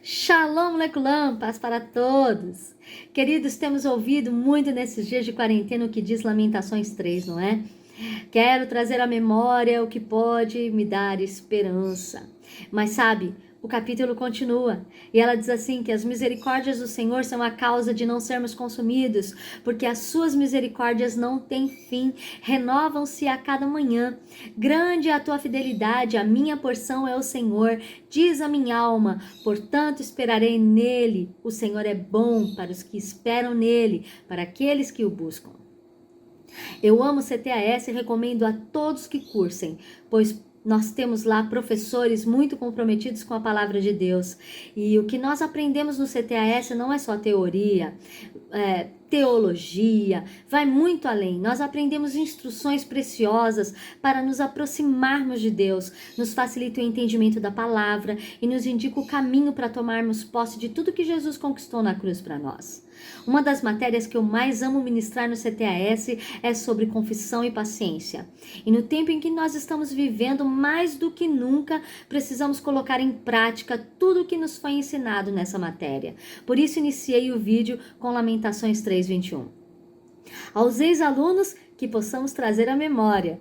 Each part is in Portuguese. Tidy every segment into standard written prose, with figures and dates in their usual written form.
Shalom Lekulam, paz para todos. Queridos, temos ouvido muito nesses dias de quarentena o que diz Lamentações 3, não é? Quero trazer à memória o que pode me dar esperança. Mas sabe, o capítulo continua e ela diz assim que as misericórdias do Senhor são a causa de não sermos consumidos, porque as suas misericórdias não têm fim, renovam-se a cada manhã. Grande é a tua fidelidade, a minha porção é o Senhor, diz a minha alma, portanto esperarei nele. O Senhor é bom para os que esperam nele, para aqueles que o buscam. Eu amo o CTAS e recomendo a todos que cursem, pois nós temos lá professores muito comprometidos com a palavra de Deus. E o que nós aprendemos no CTAS não é só teoria, teologia, vai muito além. Nós aprendemos instruções preciosas para nos aproximarmos de Deus, nos facilita o entendimento da palavra e nos indica o caminho para tomarmos posse de tudo que Jesus conquistou na cruz para nós. Uma das matérias que eu mais amo ministrar no CTAS é sobre confissão e paciência. E no tempo em que nós estamos vivendo, mais do que nunca, precisamos colocar em prática tudo o que nos foi ensinado nessa matéria. Por isso iniciei o vídeo com Lamentações 3:21. Aos ex-alunos, que possamos trazer à memória.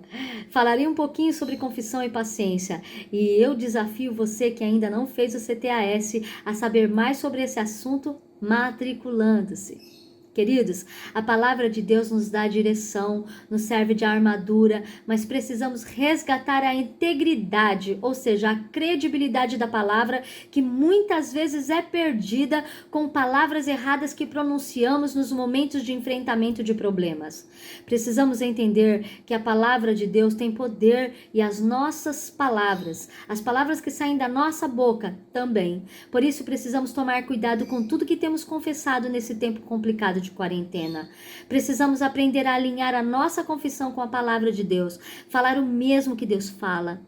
Falarei um pouquinho sobre confissão e paciência, e eu desafio você que ainda não fez o CTAS a saber mais sobre esse assunto matriculando-se. Queridos, a palavra de Deus nos dá direção, nos serve de armadura, mas precisamos resgatar a integridade, ou seja, a credibilidade da palavra, que muitas vezes é perdida com palavras erradas que pronunciamos nos momentos de enfrentamento de problemas. Precisamos entender que a palavra de Deus tem poder e as nossas palavras, as palavras que saem da nossa boca também. Por isso precisamos tomar cuidado com tudo que temos confessado nesse tempo complicado de quarentena. Precisamos aprender a alinhar a nossa confissão com a palavra de Deus, falar o mesmo que Deus fala,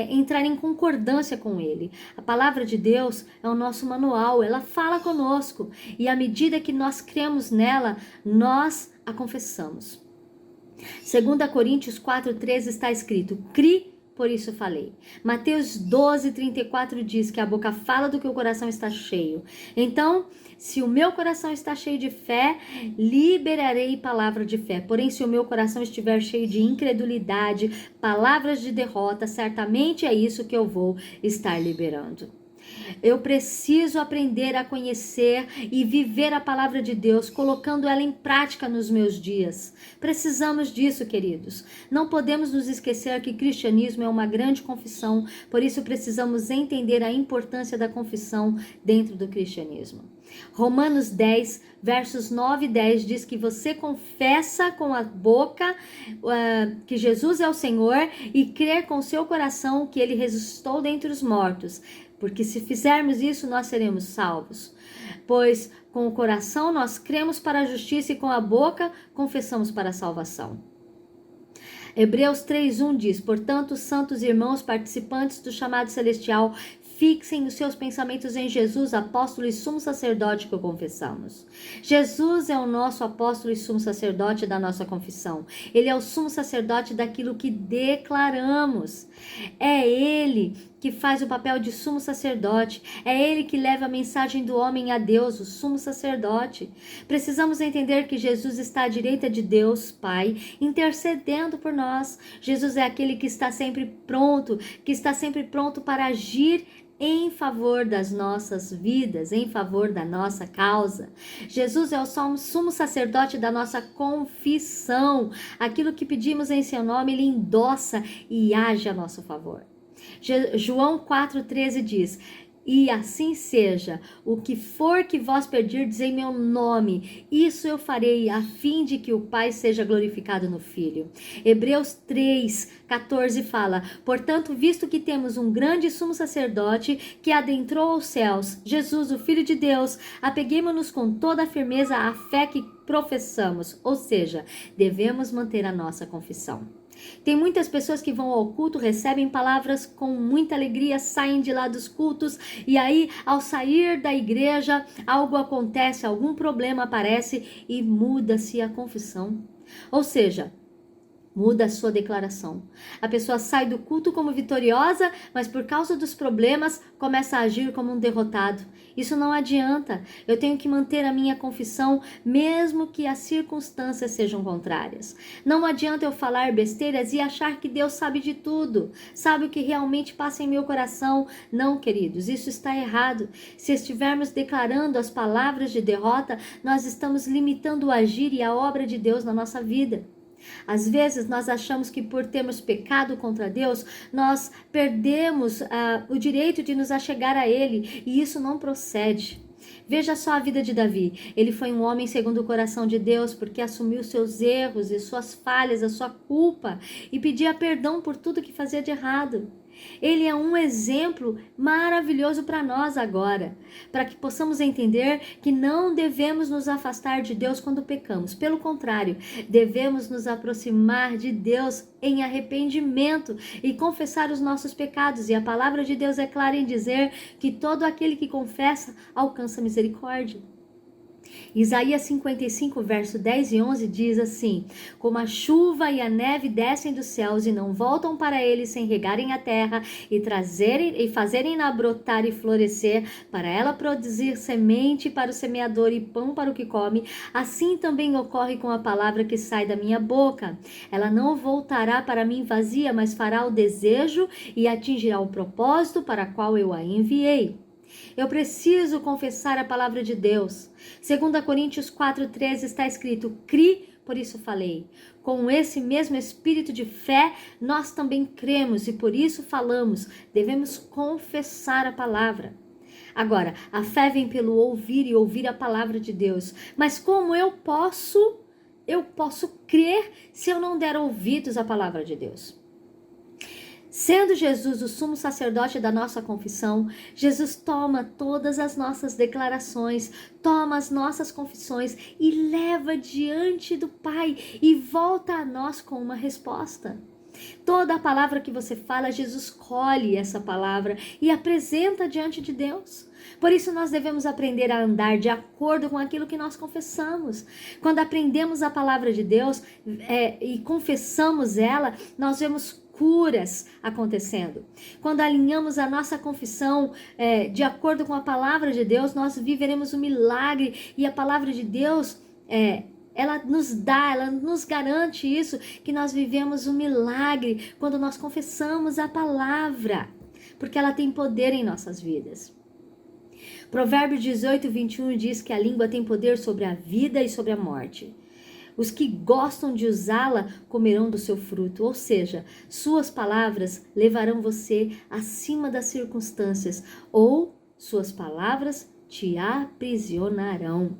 entrar em concordância com Ele. A palavra de Deus é o nosso manual, ela fala conosco e à medida que nós cremos nela, nós a confessamos. 2 Coríntios 4:13 está escrito: "Cri, por isso falei." Mateus 12:34 diz que a boca fala do que o coração está cheio. Então, se o meu coração está cheio de fé, liberarei palavra de fé. Porém, se o meu coração estiver cheio de incredulidade, palavras de derrota, certamente é isso que eu vou estar liberando. Eu preciso aprender a conhecer e viver a palavra de Deus, colocando ela em prática nos meus dias. Precisamos disso, queridos. Não podemos nos esquecer que cristianismo é uma grande confissão, por isso precisamos entender a importância da confissão dentro do cristianismo. Romanos 10, versos 9 e 10 diz que você confessa com a boca que Jesus é o Senhor e crer com o seu coração que ele ressuscitou dentre os mortos. Porque se fizermos isso, nós seremos salvos. Pois com o coração nós cremos para a justiça e com a boca confessamos para a salvação. Hebreus 3:1 diz: "Portanto, santos irmãos, participantes do chamado celestial, fixem os seus pensamentos em Jesus, apóstolo e sumo sacerdote que o confessamos." Jesus é o nosso apóstolo e sumo sacerdote da nossa confissão. Ele é o sumo sacerdote daquilo que declaramos. É Ele que faz o papel de sumo sacerdote. É Ele que leva a mensagem do homem a Deus, o sumo sacerdote. Precisamos entender que Jesus está à direita de Deus, Pai, intercedendo por nós. Jesus é aquele que está sempre pronto para agir em favor das nossas vidas, em favor da nossa causa. Jesus é o sumo sacerdote da nossa confissão. Aquilo que pedimos em seu nome, Ele endossa e age a nosso favor. João 4:13 diz: "E assim seja, o que for que vós pedirdes em meu nome, isso eu farei, a fim de que o Pai seja glorificado no Filho." Hebreus 3:14 fala: "Portanto, visto que temos um grande sumo sacerdote que adentrou aos céus, Jesus, o Filho de Deus, apeguemo-nos com toda a firmeza à fé que professamos." Ou seja, devemos manter a nossa confissão. Tem muitas pessoas que vão ao culto, recebem palavras com muita alegria, saem de lá dos cultos e aí, ao sair da igreja, algo acontece, algum problema aparece e muda-se a confissão. Ou seja, Muda a sua declaração. A pessoa sai do culto como vitoriosa, mas por causa dos problemas começa a agir como um derrotado. Isso não adianta. Eu tenho que manter a minha confissão, mesmo que as circunstâncias sejam contrárias. Não adianta eu falar besteiras e achar que Deus sabe de tudo, sabe o que realmente passa em meu coração. Não, queridos, isso está errado. Se estivermos declarando as palavras de derrota, nós estamos limitando o agir e a obra de Deus na nossa vida. Às vezes nós achamos que por termos pecado contra Deus, nós perdemos o direito de nos achegar a Ele, e isso não procede. Veja só a vida de Davi. Ele foi um homem segundo o coração de Deus porque assumiu seus erros e suas falhas, a sua culpa, e pedia perdão por tudo que fazia de errado. Ele é um exemplo maravilhoso para nós agora, para que possamos entender que não devemos nos afastar de Deus quando pecamos. Pelo contrário, devemos nos aproximar de Deus em arrependimento e confessar os nossos pecados. E a palavra de Deus é clara em dizer que todo aquele que confessa alcança misericórdia. Isaías 55, verso 10 e 11 diz assim: como a chuva e a neve descem dos céus e não voltam para ele sem regarem a terra e fazerem-na brotar e florescer, para ela produzir semente para o semeador e pão para o que come, assim também ocorre com a palavra que sai da minha boca. Ela não voltará para mim vazia, mas fará o desejo e atingirá o propósito para qual eu a enviei. Eu preciso confessar a palavra de Deus. 2 Coríntios 4,13 está escrito: cri, por isso falei. Com esse mesmo espírito de fé, nós também cremos e por isso falamos. Devemos confessar a palavra. Agora, a fé vem pelo ouvir e ouvir a palavra de Deus. Mas como eu posso crer se eu não der ouvidos à palavra de Deus? Sendo Jesus o sumo sacerdote da nossa confissão, Jesus toma todas as nossas declarações, toma as nossas confissões e leva diante do Pai e volta a nós com uma resposta. Toda a palavra que você fala, Jesus colhe essa palavra e apresenta diante de Deus. Por isso nós devemos aprender a andar de acordo com aquilo que nós confessamos. Quando aprendemos a palavra de Deus e confessamos ela, nós vemos curas acontecendo. Quando alinhamos a nossa confissão de acordo com a palavra de Deus, nós viveremos um milagre e a palavra de Deus ela nos garante isso, que nós vivemos um milagre quando nós confessamos a palavra, porque ela tem poder em nossas vidas. Provérbios 18, 21 diz que a língua tem poder sobre a vida e sobre a morte. Os que gostam de usá-la comerão do seu fruto, ou seja, suas palavras levarão você acima das circunstâncias, ou suas palavras te aprisionarão.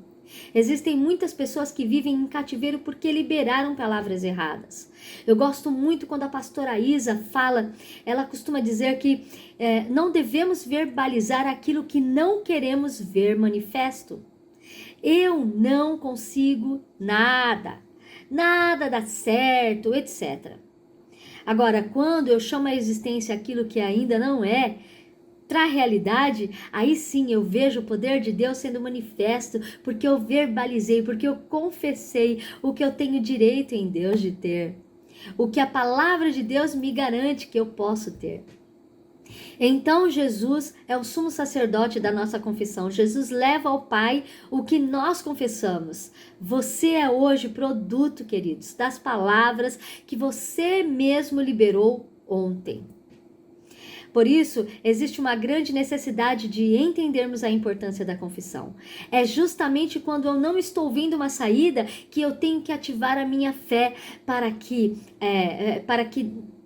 Existem muitas pessoas que vivem em cativeiro porque liberaram palavras erradas. Eu gosto muito quando a pastora Isa fala, ela costuma dizer que não devemos verbalizar aquilo que não queremos ver manifesto. Eu não consigo nada dá certo, etc. Agora, quando eu chamo à existência aquilo que ainda não é, para a realidade, aí sim eu vejo o poder de Deus sendo manifesto, porque eu verbalizei, porque eu confessei o que eu tenho direito em Deus de ter, o que a palavra de Deus me garante que eu posso ter. Então Jesus é o sumo sacerdote da nossa confissão. Jesus leva ao Pai o que nós confessamos. Você é hoje produto, queridos, das palavras que você mesmo liberou ontem. Por isso, existe uma grande necessidade de entendermos a importância da confissão. É justamente quando eu não estou vendo uma saída que eu tenho que ativar a minha fé para que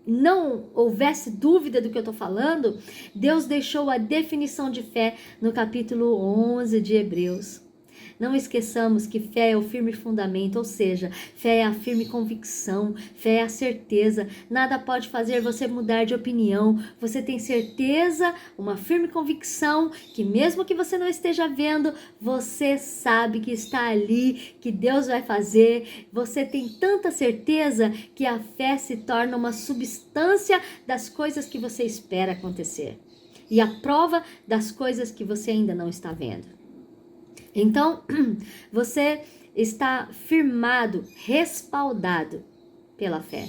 não houvesse dúvida do que eu estou falando. Deus deixou a definição de fé no capítulo 11 de Hebreus. Não esqueçamos que fé é o firme fundamento, ou seja, fé é a firme convicção, fé é a certeza. Nada pode fazer você mudar de opinião. Você tem certeza, uma firme convicção, que mesmo que você não esteja vendo, você sabe que está ali, que Deus vai fazer. Você tem tanta certeza que a fé se torna uma substância das coisas que você espera acontecer e a prova das coisas que você ainda não está vendo. Então, você está firmado, respaldado pela fé.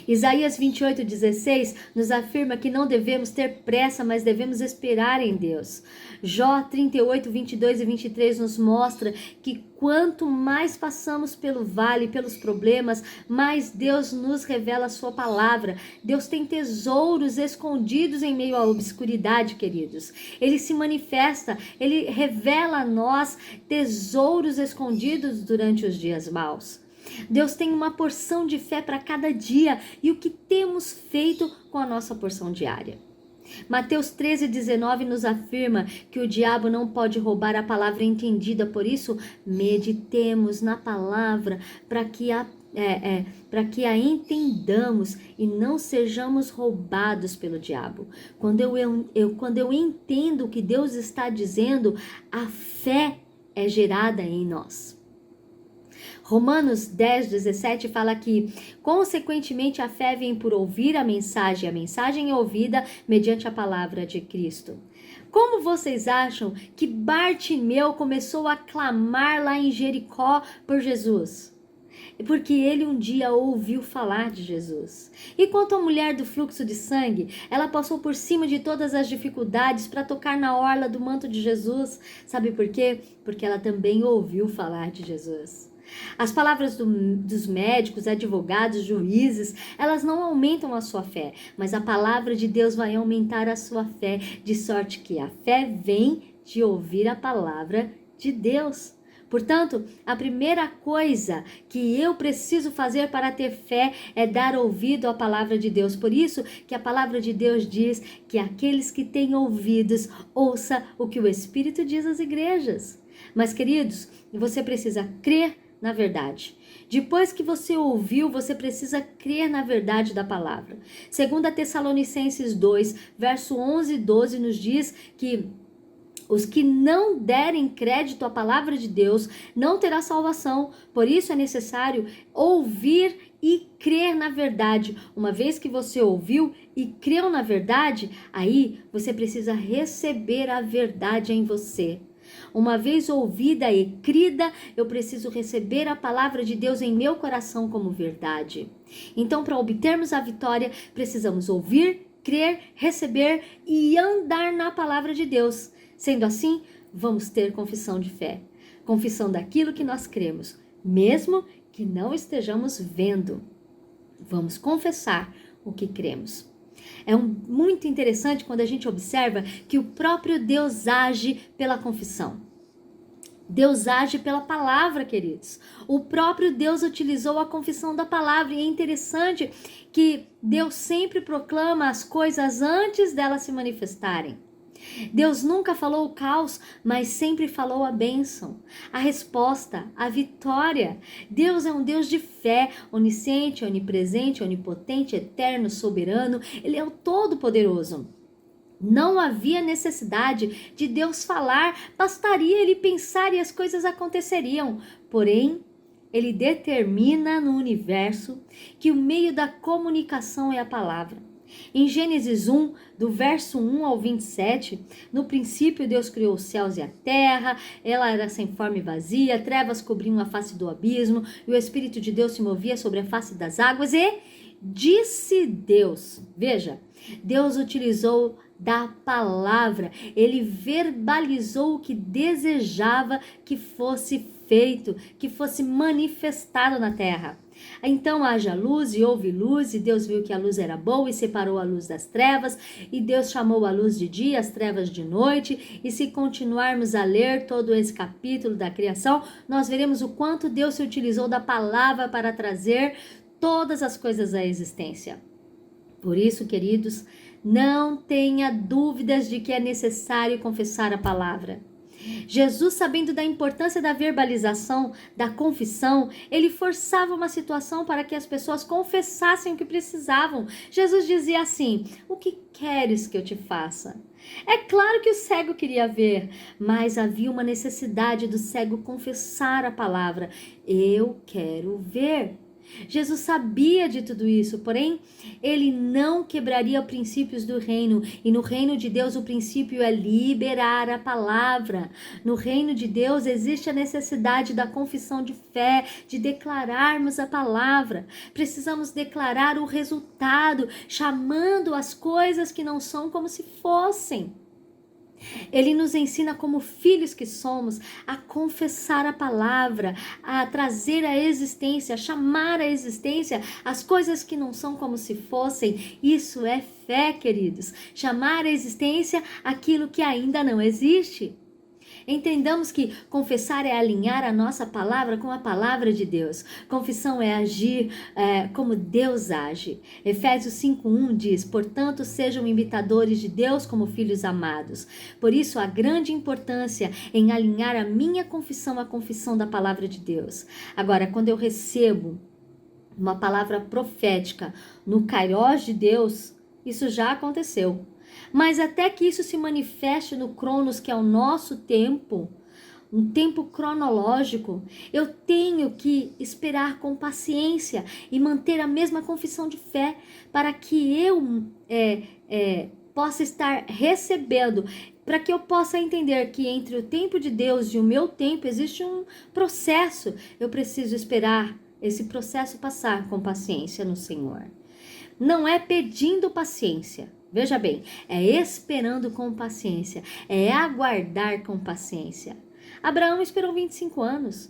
Isaías 28:16 nos afirma que não devemos ter pressa, mas devemos esperar em Deus. Jó 38:22 e 23 nos mostra que quanto mais passamos pelo vale, pelos problemas, mais Deus nos revela a sua palavra. Deus tem tesouros escondidos em meio à obscuridade, queridos. Ele se manifesta, ele revela a nós tesouros escondidos durante os dias maus. Deus tem uma porção de fé para cada dia e o que temos feito com a nossa porção diária. Mateus 13:19 nos afirma que o diabo não pode roubar a palavra entendida, por isso meditemos na palavra para que a entendamos e não sejamos roubados pelo diabo. Quando eu entendo o que Deus está dizendo, a fé é gerada em nós. Romanos 10:17 fala que, consequentemente, a fé vem por ouvir a mensagem é ouvida mediante a palavra de Cristo. Como vocês acham que Bartimeu começou a clamar lá em Jericó por Jesus? Porque ele um dia ouviu falar de Jesus. E quanto à mulher do fluxo de sangue, ela passou por cima de todas as dificuldades para tocar na orla do manto de Jesus. Sabe por quê? Porque ela também ouviu falar de Jesus. As palavras dos médicos, advogados, juízes, elas não aumentam a sua fé, mas a palavra de Deus vai aumentar a sua fé, de sorte que a fé vem de ouvir a palavra de Deus. Portanto, a primeira coisa que eu preciso fazer para ter fé é dar ouvido à palavra de Deus. Por isso que a palavra de Deus diz que aqueles que têm ouvidos, ouça o que o Espírito diz às igrejas. Mas, queridos, você precisa crer na verdade. Depois que você ouviu, você precisa crer na verdade da palavra. 2 Tessalonicenses 2, verso 11 e 12 nos diz que os que não derem crédito à palavra de Deus não terá salvação. Por isso é necessário ouvir e crer na verdade. Uma vez que você ouviu e creu na verdade, aí você precisa receber a verdade em você. Uma vez ouvida e crida, eu preciso receber a palavra de Deus em meu coração como verdade. Então, para obtermos a vitória, precisamos ouvir, crer, receber e andar na palavra de Deus. Sendo assim, vamos ter confissão de fé. Confissão daquilo que nós cremos, mesmo que não estejamos vendo. Vamos confessar o que cremos. É muito interessante quando a gente observa que o próprio Deus age pela confissão. Deus age pela palavra, queridos. O próprio Deus utilizou a confissão da palavra e é interessante que Deus sempre proclama as coisas antes delas se manifestarem. Deus nunca falou o caos, mas sempre falou a bênção, a resposta, a vitória. Deus é um Deus de fé, onisciente, onipresente, onipotente, eterno, soberano. Ele é o Todo-Poderoso. Não havia necessidade de Deus falar, bastaria ele pensar e as coisas aconteceriam. Porém, ele determina no universo que o meio da comunicação é a palavra. Em Gênesis 1, do verso 1 ao 27, no princípio Deus criou os céus e a terra, ela era sem forma e vazia, trevas cobriam a face do abismo, e o Espírito de Deus se movia sobre a face das águas, e disse Deus, veja, Deus utilizou da palavra, ele verbalizou o que desejava que fosse feito, que fosse manifestado na terra. Então haja luz e houve luz, e Deus viu que a luz era boa e separou a luz das trevas, e Deus chamou a luz de dia, as trevas de noite. E se continuarmos a ler todo esse capítulo da criação, nós veremos o quanto Deus se utilizou da palavra para trazer todas as coisas à existência. Por isso, queridos, não tenha dúvidas de que é necessário confessar a palavra. Jesus, sabendo da importância da verbalização, da confissão, ele forçava uma situação para que as pessoas confessassem o que precisavam. Jesus dizia assim: o que queres que eu te faça? É claro que o cego queria ver, mas havia uma necessidade do cego confessar a palavra: eu quero ver. Jesus sabia de tudo isso, porém, ele não quebraria os princípios do reino. E no reino de Deus, o princípio é liberar a palavra. No reino de Deus, existe a necessidade da confissão de fé, de declararmos a palavra. Precisamos declarar o resultado, chamando as coisas que não são como se fossem. Ele nos ensina, como filhos que somos, a confessar a palavra, a trazer à existência, a chamar à existência as coisas que não são como se fossem. Isso é fé, queridos. Chamar à existência aquilo que ainda não existe. Entendamos que confessar é alinhar a nossa palavra com a palavra de Deus. Confissão é agir como Deus age. Efésios 5:1 diz: portanto, sejam imitadores de Deus como filhos amados. Por isso, há grande importância em alinhar a minha confissão à confissão da palavra de Deus. Agora, quando eu recebo uma palavra profética no kairós de Deus, isso já aconteceu. Mas até que isso se manifeste no Cronos, que é o nosso tempo, um tempo cronológico, eu tenho que esperar com paciência e manter a mesma confissão de fé para que eu possa estar recebendo, para que eu possa entender que entre o tempo de Deus e o meu tempo existe um processo. Eu preciso esperar esse processo passar com paciência no Senhor. Não é pedindo paciência. Veja bem, é esperando com paciência, é aguardar com paciência. Abraão esperou 25 anos.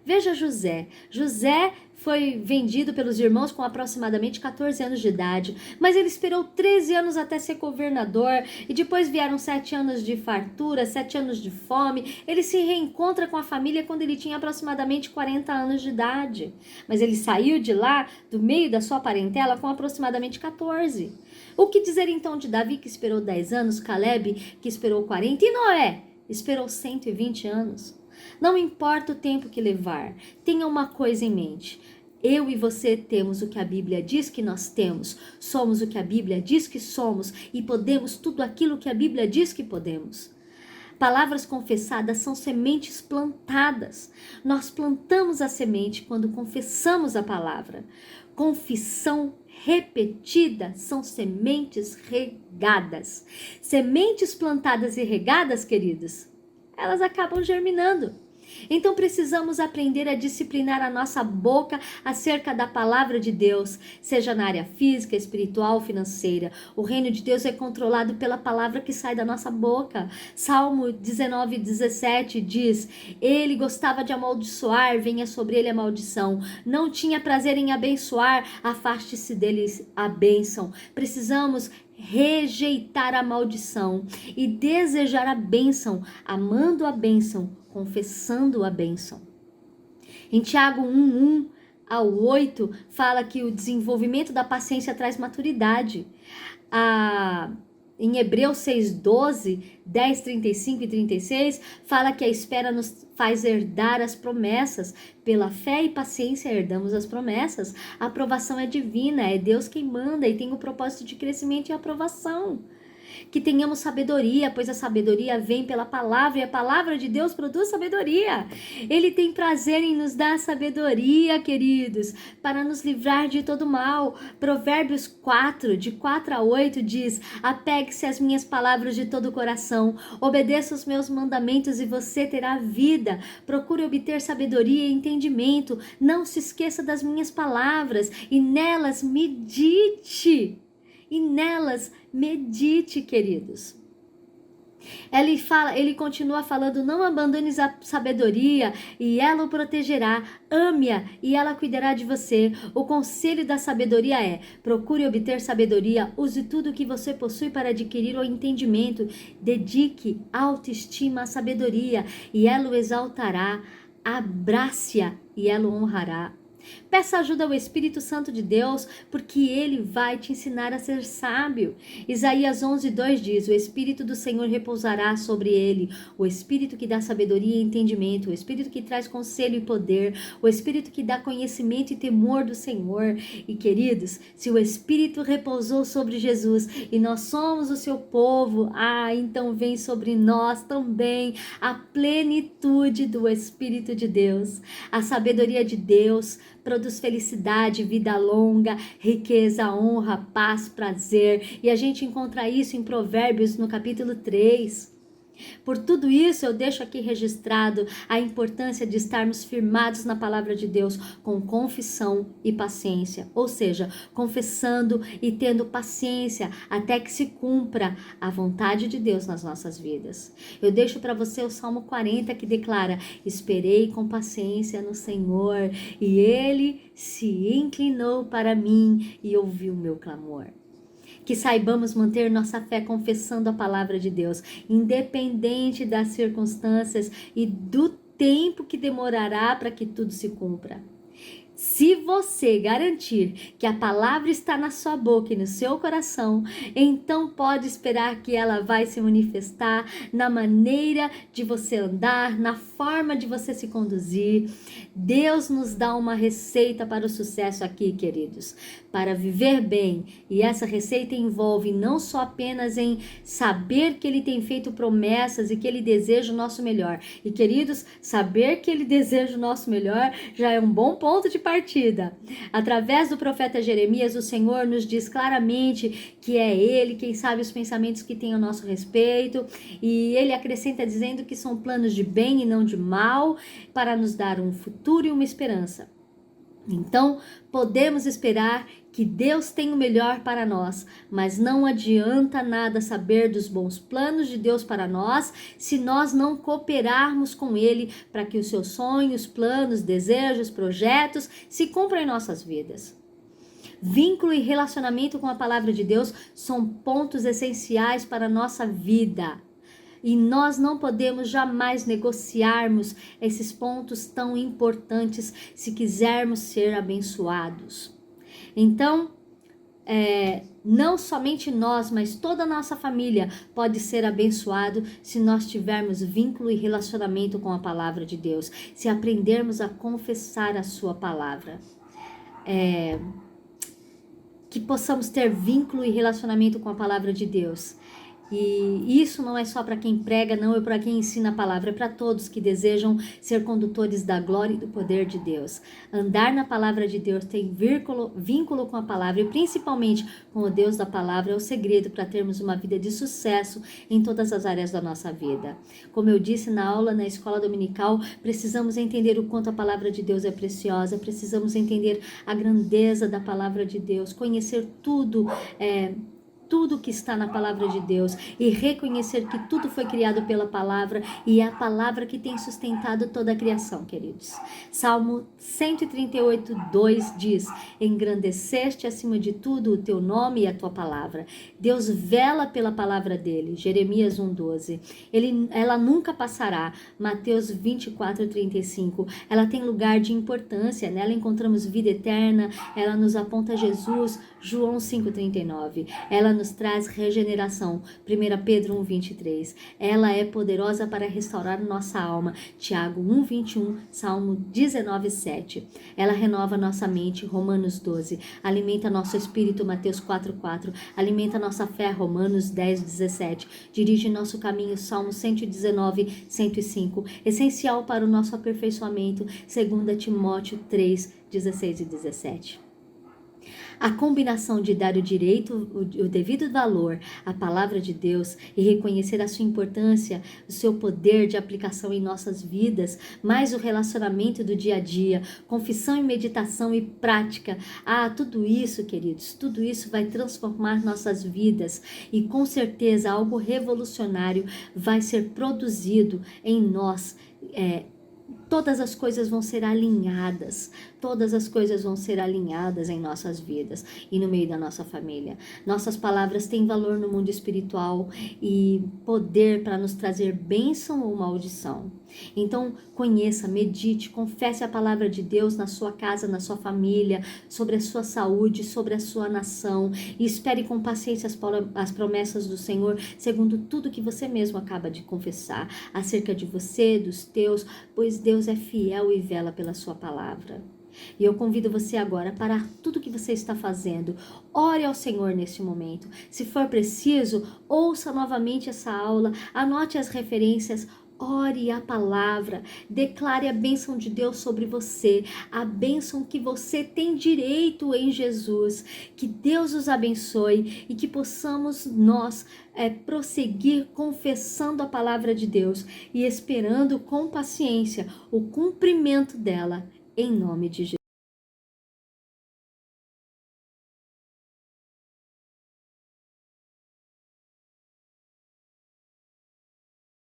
Veja José. José foi vendido pelos irmãos com aproximadamente 14 anos de idade, mas ele esperou 13 anos até ser governador, e depois vieram 7 anos de fartura, 7 anos de fome. Ele se reencontra com a família quando ele tinha aproximadamente 40 anos de idade, mas ele saiu de lá, do meio da sua parentela, com aproximadamente 14. O que dizer então de Davi, que esperou 10 anos, Caleb, que esperou 40, e Noé esperou 120 anos? Não importa o tempo que levar, tenha uma coisa em mente: eu e você temos o que a Bíblia diz que nós temos, somos o que a Bíblia diz que somos e podemos tudo aquilo que a Bíblia diz que podemos. Palavras confessadas são sementes plantadas. Nós plantamos a semente quando confessamos a palavra. Confissão repetida são sementes regadas. Sementes plantadas e regadas, queridos, elas acabam germinando. Então precisamos aprender a disciplinar a nossa boca acerca da palavra de Deus, seja na área física, espiritual, financeira. O reino de Deus é controlado pela palavra que sai da nossa boca. Salmo 19:17 diz: ele gostava de amaldiçoar, venha sobre ele a maldição. Não tinha prazer em abençoar, afaste-se dele a bênção. Precisamos rejeitar a maldição e desejar a bênção, amando a bênção, confessando a bênção. Em Tiago 1:1-8 fala que o desenvolvimento da paciência traz maturidade. Em Hebreus 6:12, 10, 35 e 36, fala que a espera nos faz herdar as promessas. Pela fé e paciência herdamos as promessas. A aprovação é divina, é Deus quem manda e tem o propósito de crescimento e aprovação. Que tenhamos sabedoria, pois a sabedoria vem pela palavra e a palavra de Deus produz sabedoria. Ele tem prazer em nos dar sabedoria, queridos, para nos livrar de todo mal. Provérbios 4, de 4-8 diz: apegue-se às minhas palavras de todo o coração, obedeça os meus mandamentos e você terá vida. Procure obter sabedoria e entendimento, não se esqueça das minhas palavras e nelas medite. Medite, queridos. Ele continua falando: não abandones a sabedoria e ela o protegerá. Ame-a e ela cuidará de você. O conselho da sabedoria é: procure obter sabedoria, use tudo o que você possui para adquirir o entendimento. Dedique autoestima à sabedoria e ela o exaltará. Abrace-a e ela o honrará. Peça ajuda ao Espírito Santo de Deus, porque ele vai te ensinar a ser sábio. Isaías 11:2 diz: o Espírito do Senhor repousará sobre ele, o Espírito que dá sabedoria e entendimento, o Espírito que traz conselho e poder, o Espírito que dá conhecimento e temor do Senhor. E queridos, se o Espírito repousou sobre Jesus e nós somos o seu povo, então vem sobre nós também a plenitude do Espírito de Deus. A sabedoria de Deus produz felicidade, vida longa, riqueza, honra, paz, prazer. E a gente encontra isso em Provérbios no capítulo 3. Por tudo isso, eu deixo aqui registrado a importância de estarmos firmados na palavra de Deus com confissão e paciência. Ou seja, confessando e tendo paciência até que se cumpra a vontade de Deus nas nossas vidas. Eu deixo para você o Salmo 40 que declara: esperei com paciência no Senhor e Ele se inclinou para mim e ouviu o meu clamor. Que saibamos manter nossa fé confessando a palavra de Deus, independente das circunstâncias e do tempo que demorará para que tudo se cumpra. Se você garantir que a palavra está na sua boca e no seu coração, então pode esperar que ela vai se manifestar na maneira de você andar, na forma de você se conduzir. Deus nos dá uma receita para o sucesso aqui, queridos, para viver bem. E essa receita envolve não só apenas em saber que Ele tem feito promessas e que Ele deseja o nosso melhor. E, queridos, saber que Ele deseja o nosso melhor já é um bom ponto de partida. Através do profeta Jeremias, o Senhor nos diz claramente que é Ele quem sabe os pensamentos que tem a nosso respeito, e Ele acrescenta dizendo que são planos de bem e não de mal, para nos dar um futuro e uma esperança. Então, podemos esperar que Deus tem o melhor para nós, mas não adianta nada saber dos bons planos de Deus para nós se nós não cooperarmos com Ele para que os seus sonhos, planos, desejos, projetos se cumpram em nossas vidas. Vínculo e relacionamento com a palavra de Deus são pontos essenciais para a nossa vida. E nós não podemos jamais negociarmos esses pontos tão importantes se quisermos ser abençoados. Então, não somente nós, mas toda a nossa família pode ser abençoado se nós tivermos vínculo e relacionamento com a palavra de Deus, se aprendermos a confessar a sua palavra. Que possamos ter vínculo e relacionamento com a palavra de Deus. E isso não é só para quem prega, não é para quem ensina a palavra, é para todos que desejam ser condutores da glória e do poder de Deus. Andar na palavra de Deus, tem vínculo com a palavra e principalmente com o Deus da palavra é o segredo para termos uma vida de sucesso em todas as áreas da nossa vida. Como eu disse na aula na escola dominical, precisamos entender o quanto a palavra de Deus é preciosa, precisamos entender a grandeza da palavra de Deus, conhecer tudo que está na palavra de Deus e reconhecer que tudo foi criado pela palavra e é a palavra que tem sustentado toda a criação, queridos. Salmo 138, 2 diz: engrandeceste acima de tudo o teu nome e a tua palavra. Deus vela pela palavra dele. Jeremias 1:12. Ela nunca passará. Mateus 24, 35. Ela tem lugar de importância. Nela encontramos vida eterna. Ela nos aponta a Jesus. João 5:39. Ela nos traz regeneração. 1 Pedro 1:23. Ela é poderosa para restaurar nossa alma. Tiago 1:21. Salmo 19:7. Ela renova nossa mente. Romanos 12. Alimenta nosso espírito. Mateus 4:4. Alimenta nossa fé. Romanos 10:17. Dirige nosso caminho. Salmo 119, 105. Essencial para o nosso aperfeiçoamento. 2 Timóteo 3:16 e 17. A combinação de dar o devido valor à palavra de Deus e reconhecer a sua importância, o seu poder de aplicação em nossas vidas, mais o relacionamento do dia a dia, confissão e meditação e prática. Tudo isso, queridos, tudo isso vai transformar nossas vidas e com certeza algo revolucionário vai ser produzido em nós. Todas as coisas vão ser alinhadas, todas as coisas vão ser alinhadas em nossas vidas e no meio da nossa família. Nossas palavras têm valor no mundo espiritual e poder para nos trazer bênção ou maldição. Então, conheça, medite, confesse a palavra de Deus na sua casa, na sua família, sobre a sua saúde, sobre a sua nação e espere com paciência as promessas do Senhor, segundo tudo que você mesmo acaba de confessar acerca de você, dos teus, pois Deus é fiel e vela pela sua palavra. E eu convido você agora a parar tudo que você está fazendo. Ore ao Senhor neste momento. Se for preciso, ouça novamente essa aula, anote as referências, Ore a palavra, declare a bênção de Deus sobre você, a bênção que você tem direito em Jesus. Que Deus os abençoe e que possamos nós prosseguir confessando a palavra de Deus e esperando com paciência o cumprimento dela, em nome de Jesus.